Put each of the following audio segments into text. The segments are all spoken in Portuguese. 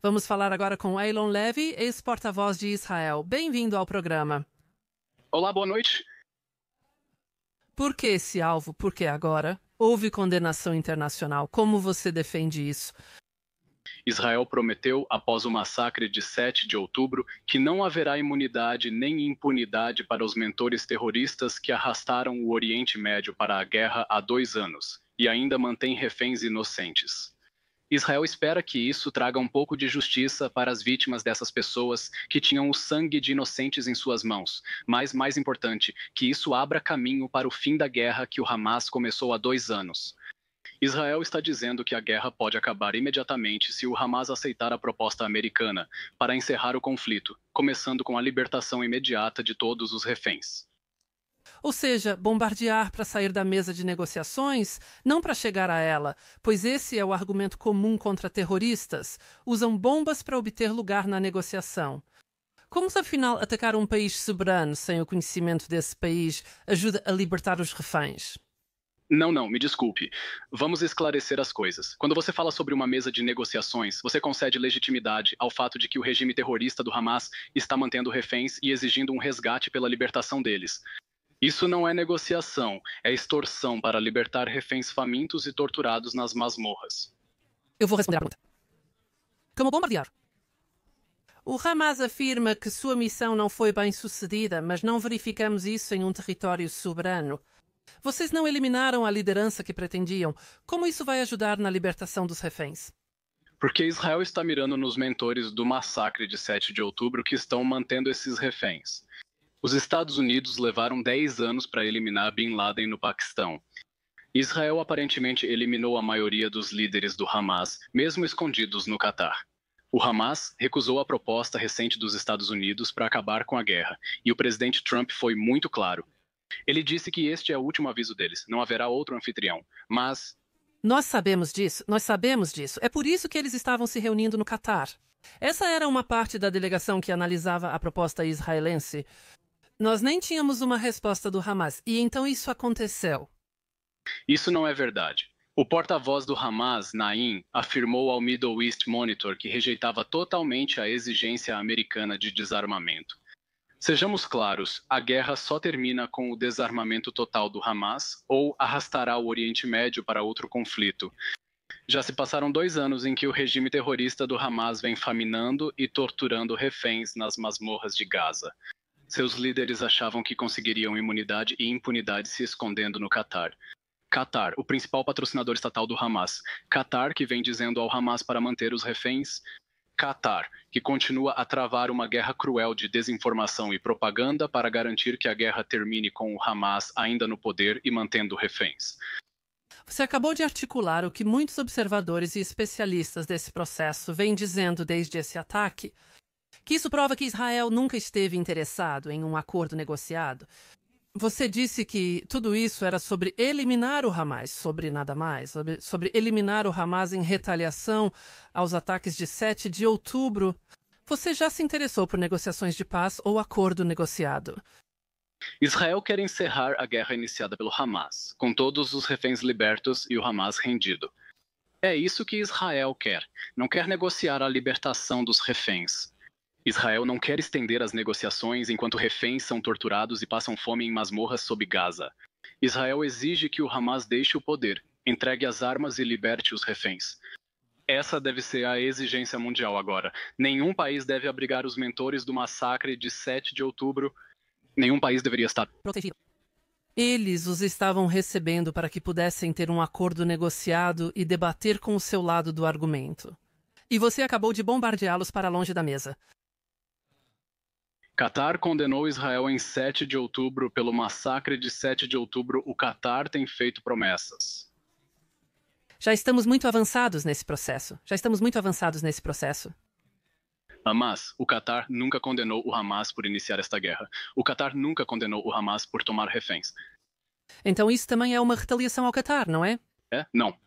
Vamos falar agora com Eylon Levy, ex-porta-voz de Israel. Bem-vindo ao programa. Olá, boa noite. Por que esse alvo? Por que agora? Houve condenação internacional. Como você defende isso? Israel prometeu, após o massacre de 7 de outubro, que não haverá imunidade nem impunidade para os mentores terroristas que arrastaram o Oriente Médio para a guerra há 2 anos e ainda mantém reféns inocentes. Israel espera que isso traga um pouco de justiça para as vítimas dessas pessoas que tinham o sangue de inocentes em suas mãos, mas, mais importante, que isso abra caminho para o fim da guerra que o Hamas começou há 2 anos. Israel está dizendo que a guerra pode acabar imediatamente se o Hamas aceitar a proposta americana para encerrar o conflito, começando com a libertação imediata de todos os reféns. Ou seja, bombardear para sair da mesa de negociações, não para chegar a ela, pois esse é o argumento comum contra terroristas. Usam bombas para obter lugar na negociação. Como, afinal, atacar um país soberano sem o conhecimento desse país ajuda a libertar os reféns? Não, me desculpe. Vamos esclarecer as coisas. Quando você fala sobre uma mesa de negociações, você concede legitimidade ao fato de que o regime terrorista do Hamas está mantendo reféns e exigindo um resgate pela libertação deles. Isso não é negociação, é extorsão para libertar reféns famintos e torturados nas masmorras. Eu vou responder à pergunta. Como bombardear? O Hamas afirma que sua missão não foi bem sucedida, mas não verificamos isso em um território soberano. Vocês não eliminaram a liderança que pretendiam. Como isso vai ajudar na libertação dos reféns? Porque Israel está mirando nos mentores do massacre de 7 de outubro que estão mantendo esses reféns. Os Estados Unidos levaram 10 anos para eliminar Bin Laden no Paquistão. Israel aparentemente eliminou a maioria dos líderes do Hamas, mesmo escondidos no Catar. O Hamas recusou a proposta recente dos Estados Unidos para acabar com a guerra, e o presidente Trump foi muito claro. Ele disse que este é o último aviso deles, não haverá outro anfitrião, mas... Nós sabemos disso. É por isso que eles estavam se reunindo no Catar. Essa era uma parte da delegação que analisava a proposta israelense. Nós nem tínhamos uma resposta do Hamas, e então isso aconteceu. Isso não é verdade. O porta-voz do Hamas, Naim, afirmou ao Middle East Monitor que rejeitava totalmente a exigência americana de desarmamento. Sejamos claros, a guerra só termina com o desarmamento total do Hamas ou arrastará o Oriente Médio para outro conflito. Já se passaram 2 anos em que o regime terrorista do Hamas vem faminando e torturando reféns nas masmorras de Gaza. Seus líderes achavam que conseguiriam imunidade e impunidade se escondendo no Catar. Catar, o principal patrocinador estatal do Hamas. Catar, que vem dizendo ao Hamas para manter os reféns. Catar, que continua a travar uma guerra cruel de desinformação e propaganda para garantir que a guerra termine com o Hamas ainda no poder e mantendo reféns. Você acabou de articular o que muitos observadores e especialistas desse processo vêm dizendo desde esse ataque, que isso prova que Israel nunca esteve interessado em um acordo negociado. Você disse que tudo isso era sobre eliminar o Hamas, sobre nada mais, sobre eliminar o Hamas em retaliação aos ataques de 7 de outubro. Você já se interessou por negociações de paz ou acordo negociado? Israel quer encerrar a guerra iniciada pelo Hamas, com todos os reféns libertos e o Hamas rendido. É isso que Israel quer. Não quer negociar a libertação dos reféns. Israel não quer estender as negociações enquanto reféns são torturados e passam fome em masmorras sob Gaza. Israel exige que o Hamas deixe o poder, entregue as armas e liberte os reféns. Essa deve ser a exigência mundial agora. Nenhum país deve abrigar os mentores do massacre de 7 de outubro. Nenhum país deveria estar protegido. Eles os estavam recebendo para que pudessem ter um acordo negociado e debater com o seu lado do argumento. E você acabou de bombardeá-los para longe da mesa. Catar condenou Israel em 7 de outubro. Pelo massacre de 7 de outubro, o Catar tem feito promessas. Já estamos muito avançados nesse processo. Mas o Catar nunca condenou o Hamas por iniciar esta guerra. O Catar nunca condenou o Hamas por tomar reféns. Então isso também é uma retaliação ao Catar, não é? Não.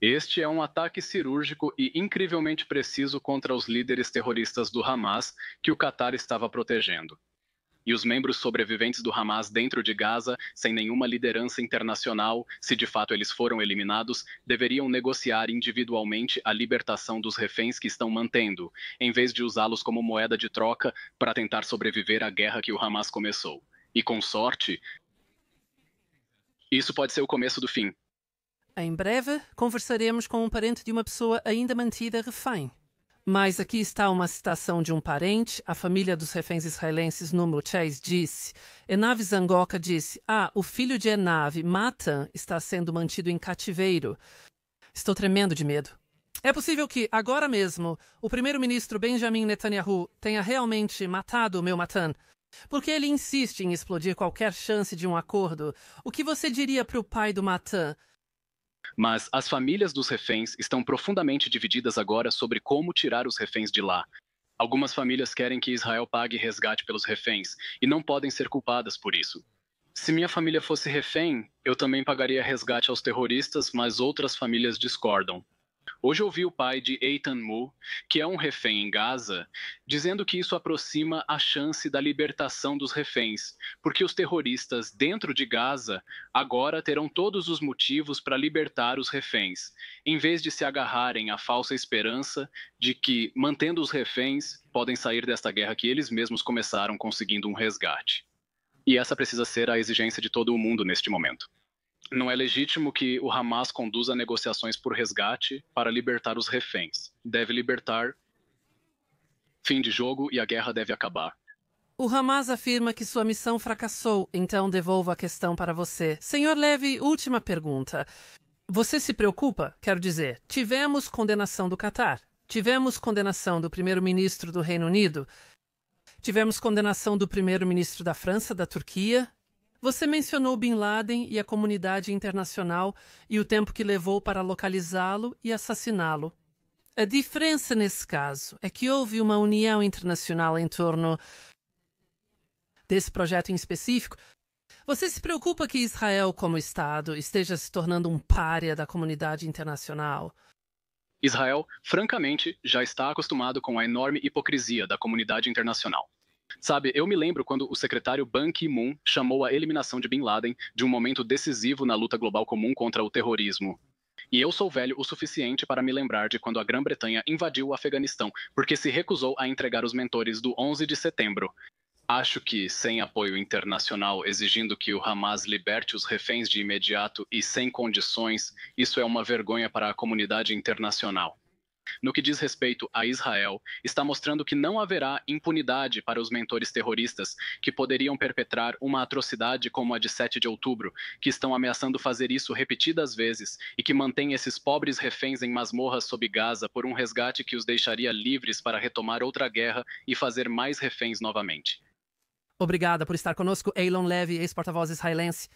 Este é um ataque cirúrgico e incrivelmente preciso contra os líderes terroristas do Hamas que o Catar estava protegendo. e os membros sobreviventes do Hamas dentro de Gaza, sem nenhuma liderança internacional, se de fato eles foram eliminados, deveriam negociar individualmente a libertação dos reféns que estão mantendo, em vez de usá-los como moeda de troca para tentar sobreviver à guerra que o Hamas começou. E com sorte, isso pode ser o começo do fim. Em breve, conversaremos com um parente de uma pessoa ainda mantida refém. Mas aqui está uma citação de um parente. A família dos reféns israelenses no Chase disse. Enav Zangoka disse, o filho de Enav, Matan, está sendo mantido em cativeiro. Estou tremendo de medo. É possível que, agora mesmo, o primeiro-ministro Benjamin Netanyahu tenha realmente matado o meu Matan, porque ele insiste em explodir qualquer chance de um acordo. O que você diria para o pai do Matan? Mas as famílias dos reféns estão profundamente divididas agora sobre como tirar os reféns de lá. Algumas famílias querem que Israel pague resgate pelos reféns e não podem ser culpadas por isso. Se minha família fosse refém, eu também pagaria resgate aos terroristas, mas outras famílias discordam. Hoje ouvi o pai de Eitan Mu, que é um refém em Gaza, dizendo que isso aproxima a chance da libertação dos reféns, porque os terroristas dentro de Gaza agora terão todos os motivos para libertar os reféns, em vez de se agarrarem à falsa esperança de que, mantendo os reféns, podem sair desta guerra que eles mesmos começaram conseguindo um resgate. E essa precisa ser a exigência de todo o mundo neste momento. Não é legítimo que o Hamas conduza negociações por resgate para libertar os reféns. Deve libertar. Fim de jogo e a guerra deve acabar. O Hamas afirma que sua missão fracassou, então devolvo a questão para você. Senhor Levy, última pergunta. Você se preocupa? Quero dizer, tivemos condenação do Catar, tivemos condenação do primeiro-ministro do Reino Unido, tivemos condenação do primeiro-ministro da França, da Turquia. Você mencionou Bin Laden e a comunidade internacional e o tempo que levou para localizá-lo e assassiná-lo. A diferença nesse caso é que houve uma união internacional em torno desse projeto em específico. Você se preocupa que Israel, como Estado, esteja se tornando um pária da comunidade internacional? Israel, francamente, já está acostumado com a enorme hipocrisia da comunidade internacional. Sabe, eu me lembro quando o secretário Ban Ki-moon chamou a eliminação de Bin Laden de um momento decisivo na luta global comum contra o terrorismo. E eu sou velho o suficiente para me lembrar de quando a Grã-Bretanha invadiu o Afeganistão, porque se recusou a entregar os mentores do 11 de setembro. Acho que, sem apoio internacional exigindo que o Hamas liberte os reféns de imediato e sem condições, isso é uma vergonha para a comunidade internacional. No que diz respeito a Israel, está mostrando que não haverá impunidade para os mentores terroristas que poderiam perpetrar uma atrocidade como a de 7 de outubro, que estão ameaçando fazer isso repetidas vezes e que mantém esses pobres reféns em masmorras sob Gaza por um resgate que os deixaria livres para retomar outra guerra e fazer mais reféns novamente. Obrigada por estar conosco, Eilon Levy, ex-porta-voz israelense.